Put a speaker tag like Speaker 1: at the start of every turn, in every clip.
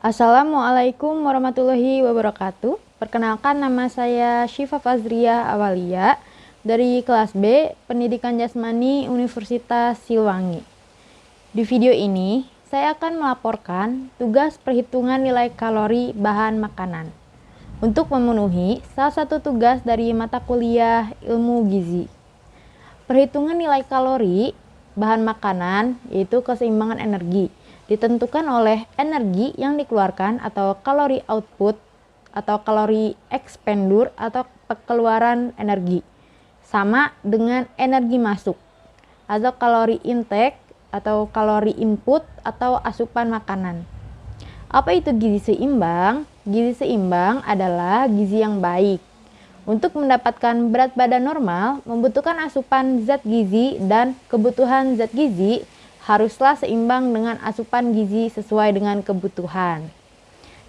Speaker 1: Assalamualaikum warahmatullahi wabarakatuh. Perkenalkan, nama saya Syifa Fazriyah Awalia dari kelas B Pendidikan Jasmani Universitas Silwangi. Di video ini saya akan melaporkan tugas perhitungan nilai kalori bahan makanan untuk memenuhi salah satu tugas dari mata kuliah Ilmu Gizi. Perhitungan nilai kalori bahan makanan yaitu keseimbangan energi, ditentukan oleh energi yang dikeluarkan atau kalori output atau kalori expendur atau pengeluaran energi sama dengan energi masuk atau kalori intake atau kalori input atau asupan makanan. Apa itu gizi seimbang? Gizi seimbang adalah gizi yang baik. Untuk mendapatkan berat badan normal membutuhkan asupan zat gizi dan kebutuhan zat gizi haruslah seimbang dengan asupan gizi sesuai dengan kebutuhan,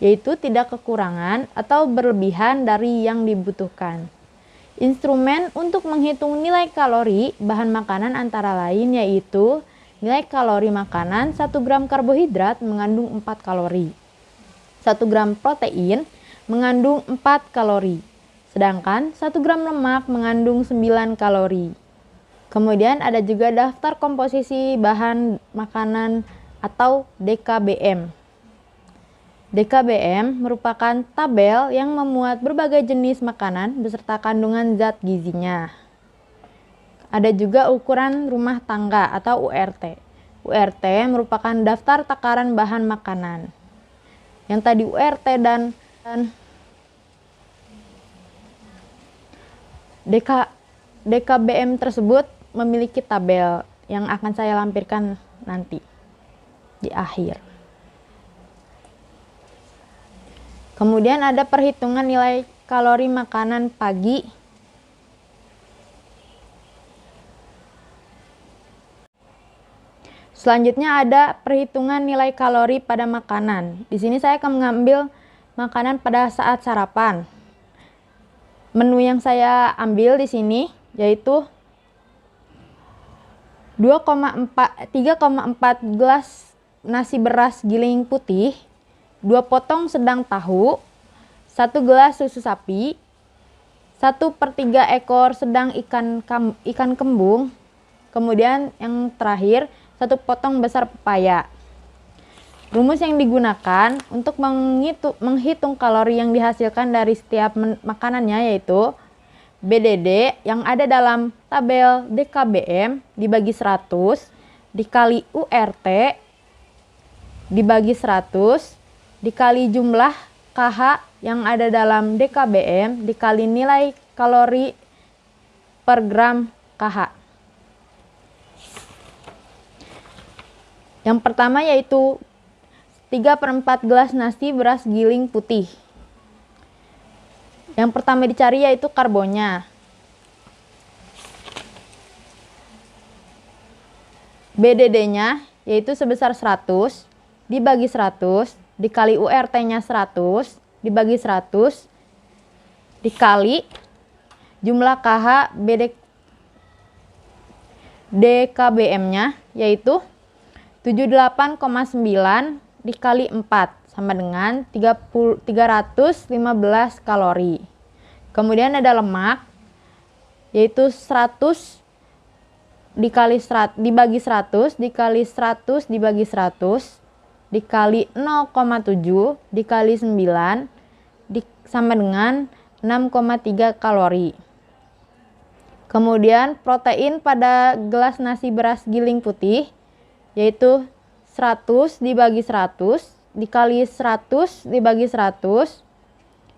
Speaker 1: yaitu tidak kekurangan atau berlebihan dari yang dibutuhkan. Instrumen untuk menghitung nilai kalori bahan makanan antara lain yaitu nilai kalori makanan 1 gram karbohidrat mengandung 4 kalori, 1 gram protein mengandung 4 kalori, sedangkan 1 gram lemak mengandung 9 kalori. Kemudian ada juga daftar komposisi bahan makanan atau DKBM. DKBM merupakan tabel yang memuat berbagai jenis makanan beserta kandungan zat gizinya. Ada juga ukuran rumah tangga atau URT. URT merupakan daftar takaran bahan makanan. Yang tadi URT dan DKBM tersebut memiliki tabel yang akan saya lampirkan nanti di akhir. Kemudian ada perhitungan nilai kalori makanan pagi. Selanjutnya ada perhitungan nilai kalori pada makanan. Di sini saya akan mengambil makanan pada saat sarapan. Menu yang saya ambil di sini yaitu 3,4 gelas nasi beras giling putih, 2 potong sedang tahu, 1 gelas susu sapi, 1/3 ekor sedang ikan kembung, kemudian yang terakhir 1 potong besar pepaya. Rumus yang digunakan untuk menghitung kalori yang dihasilkan dari setiap makanannya yaitu BDD yang ada dalam tabel DKBM dibagi 100 dikali URT dibagi 100 dikali jumlah KH yang ada dalam DKBM dikali nilai kalori per gram KH. Yang pertama yaitu 3/4 gelas nasi beras giling putih. Yang pertama dicari yaitu karbonnya. BDD-nya yaitu sebesar 100 dibagi 100 dikali URT-nya 100 dibagi 100 dikali jumlah KH DKBM-nya yaitu 78,9 dikali 4 sama dengan 315 kalori. Kemudian ada lemak yaitu 100 dibagi 100 dikali 100 dibagi 100 dikali 0,7 dikali 9 sama dengan 6,3 kalori. Kemudian protein pada gelas nasi beras giling putih yaitu 100 dibagi 100 dikali 100 dibagi 100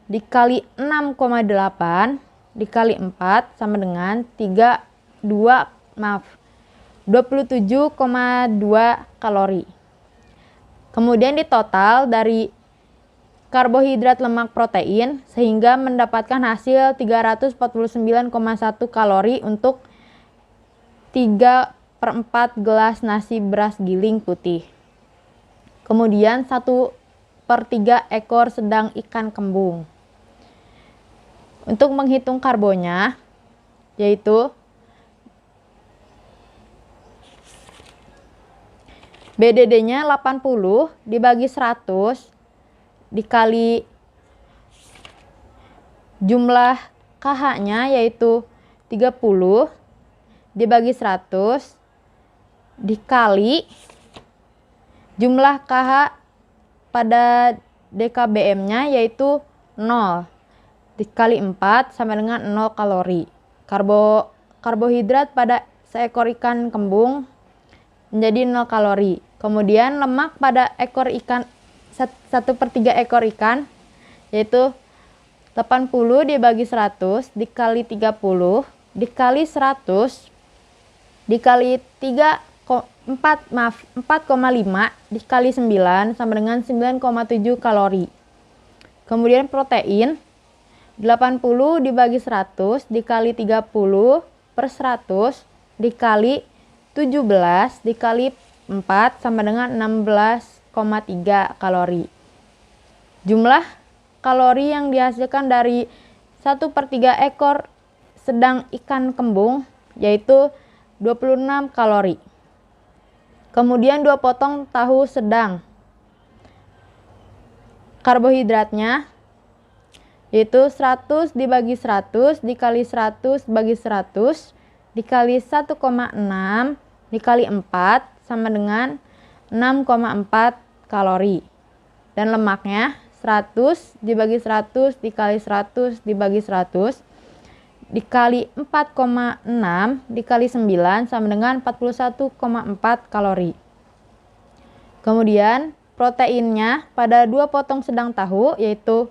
Speaker 1: dikali 6,8 dikali 4 sama dengan 27,2 kalori. Kemudian ditotal dari karbohidrat, lemak, protein sehingga mendapatkan hasil 349,1 kalori untuk 3/4 gelas nasi beras giling putih. Kemudian 1/3 ekor sedang ikan kembung. Untuk menghitung karbonnya yaitu BDD-nya 80 dibagi 100 dikali jumlah KH-nya yaitu 30 dibagi 100 dikali jumlah KH pada DKBM-nya yaitu 0 dikali 4 sama dengan 0 kalori. Karbohidrat pada seekor ikan kembung menjadi 0 kalori. Kemudian lemak pada ekor ikan 1/3 ekor ikan yaitu 80 dibagi 100 dikali 30 dikali 100 dikali 4,5 dikali 9 sama dengan 9,7 kalori. Kemudian protein 80 dibagi 100 dikali 30 per 100 dikali 17 dikali 4 sama dengan 16,3 kalori. Jumlah kalori yang dihasilkan dari 1/3 ekor sedang ikan kembung yaitu 26 kalori. Kemudian 2 potong tahu sedang. Karbohidratnya yaitu 100 dibagi 100 dikali 100 bagi 100 dikali 1,6 dikali 4 sama dengan 6,4 kalori. Dan lemaknya 100 dibagi 100 dikali 100 dibagi 100 dikali 4,6 dikali 9 sama dengan 41,4 kalori. Kemudian proteinnya pada 2 potong sedang tahu yaitu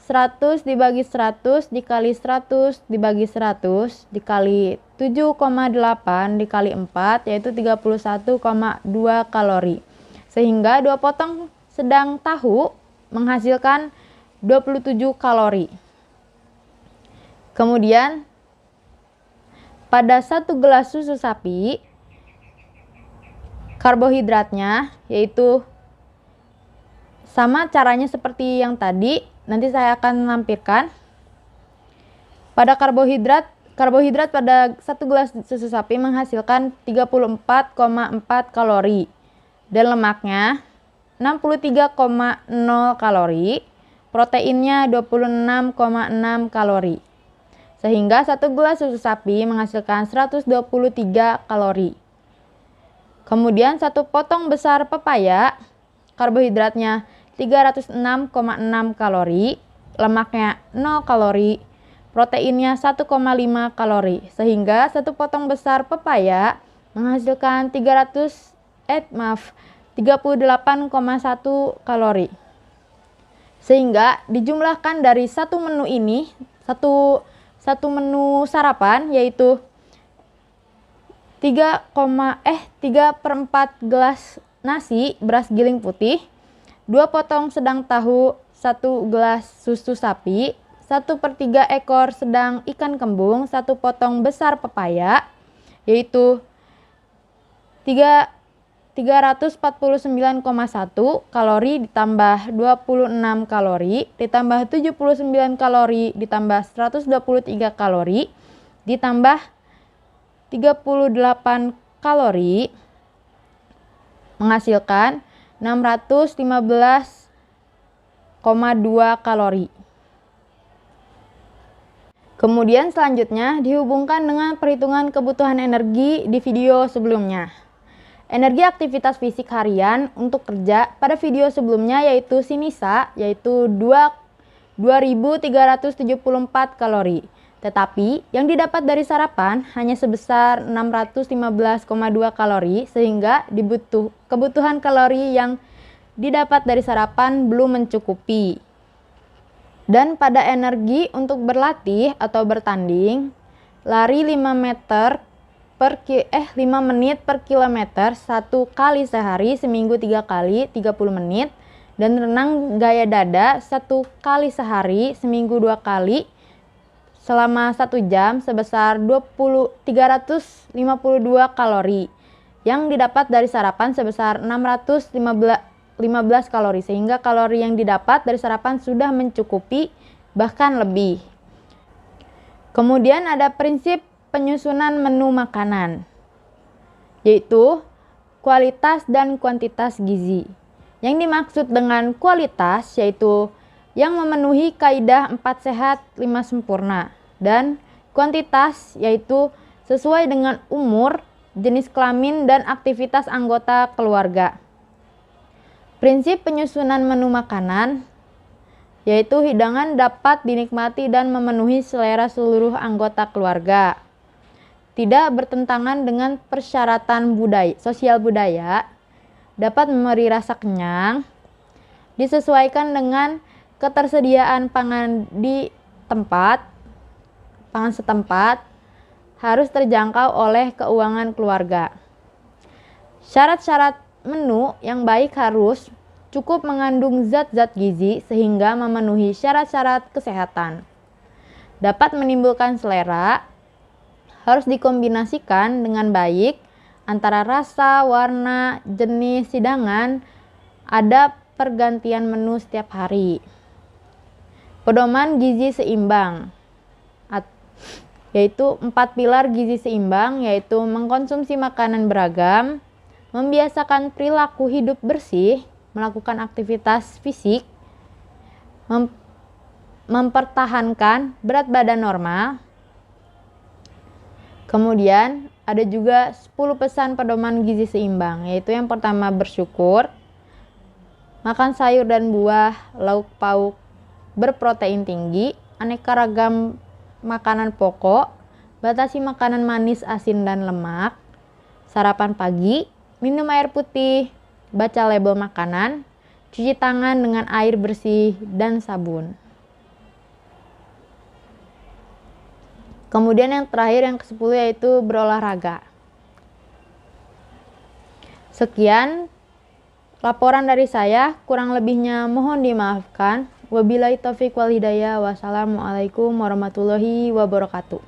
Speaker 1: 100 dibagi 100 dikali 100 dibagi 100 dikali 7,8 dikali 4 yaitu 31,2 kalori. Sehingga 2 potong sedang tahu menghasilkan 27 kalori. Kemudian pada 1 gelas susu sapi karbohidratnya yaitu sama caranya seperti yang tadi, nanti saya akan lampirkan. Pada karbohidrat pada 1 gelas susu sapi menghasilkan 34,4 kalori dan lemaknya 63,0 kalori, proteinnya 26,6 kalori. Sehingga 1 gelas susu sapi menghasilkan 123 kalori. Kemudian 1 potong besar pepaya, karbohidratnya 306,6 kalori, lemaknya 0 kalori, proteinnya 1,5 kalori. Sehingga 1 potong besar pepaya menghasilkan 38,1 kalori. Sehingga dijumlahkan dari satu menu ini, satu menu sarapan yaitu 3/4 gelas nasi beras giling putih, 2 potong sedang tahu, 1 gelas susu sapi, 1/3 ekor sedang ikan kembung, 1 potong besar pepaya yaitu 349,1 kalori ditambah 26 kalori ditambah 79 kalori ditambah 123 kalori ditambah 38 kalori menghasilkan 615,2 kalori. Kemudian selanjutnya dihubungkan dengan perhitungan kebutuhan energi di video sebelumnya. Energi aktivitas fisik harian untuk kerja pada video sebelumnya yaitu Sinisa yaitu 2374 kalori. Tetapi yang didapat dari sarapan hanya sebesar 615,2 kalori sehingga kebutuhan kalori yang didapat dari sarapan belum mencukupi. Dan pada energi untuk berlatih atau bertanding, lari 5 menit per kilometer 1 kali sehari seminggu 3 kali 30 menit dan renang gaya dada 1 kali sehari seminggu 2 kali selama 1 jam sebesar 352 kalori yang didapat dari sarapan sebesar 615 kalori sehingga kalori yang didapat dari sarapan sudah mencukupi bahkan lebih. Kemudian ada prinsip penyusunan menu makanan, yaitu kualitas dan kuantitas gizi. Yang dimaksud dengan kualitas yaitu yang memenuhi kaidah 4 sehat 5 sempurna, dan kuantitas yaitu sesuai dengan umur, jenis kelamin, dan aktivitas anggota keluarga. Prinsip penyusunan menu makanan yaitu hidangan dapat dinikmati dan memenuhi selera seluruh anggota keluarga. Tidak bertentangan dengan persyaratan sosial budaya, dapat memberi rasa kenyang, disesuaikan dengan ketersediaan pangan di pangan setempat, harus terjangkau oleh keuangan keluarga. Syarat-syarat menu yang baik harus cukup mengandung zat-zat gizi sehingga memenuhi syarat-syarat kesehatan. Dapat menimbulkan selera, harus dikombinasikan dengan baik antara rasa, warna, jenis hidangan, ada pergantian menu setiap hari. Pedoman gizi seimbang, yaitu 4 pilar gizi seimbang, yaitu mengkonsumsi makanan beragam, membiasakan perilaku hidup bersih, melakukan aktivitas fisik, mempertahankan berat badan normal. Kemudian ada juga 10 pesan pedoman gizi seimbang, yaitu yang pertama bersyukur, makan sayur dan buah, lauk pauk berprotein tinggi, aneka ragam makanan pokok, batasi makanan manis, asin, dan lemak, sarapan pagi, minum air putih, baca label makanan, cuci tangan dengan air bersih dan sabun. Kemudian yang terakhir, yang ke-10, yaitu berolahraga. Sekian laporan dari saya, kurang lebihnya mohon dimaafkan. Wabillahi taufiq wal hidayah. Wassalamualaikum warahmatullahi wabarakatuh.